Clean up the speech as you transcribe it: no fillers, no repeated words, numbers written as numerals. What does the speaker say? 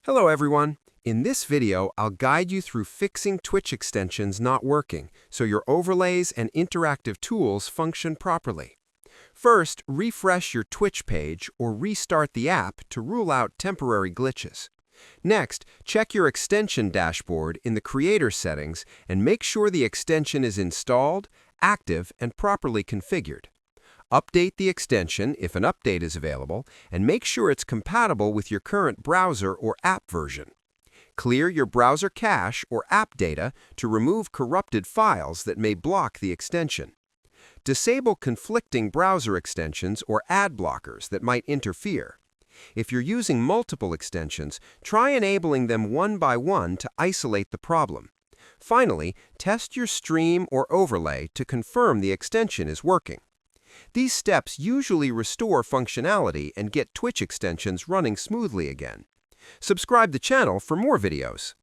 Hello everyone! In this video, I'll guide you through fixing Twitch extensions not working so your overlays and interactive tools function properly. First, refresh your Twitch page or restart the app to rule out temporary glitches. Next, check your extension dashboard in the Creator settings and make sure the extension is installed, active, and properly configured. Update the extension if an update is available, and make sure it's compatible with your current browser or app version. Clear your browser cache or app data to remove corrupted files that may block the extension. Disable conflicting browser extensions or ad blockers that might interfere. If you're using multiple extensions, try enabling them one by one to isolate the problem. Finally, test your stream or overlay to confirm the extension is working. These steps usually restore functionality and get Twitch extensions running smoothly again. Subscribe the channel for more videos.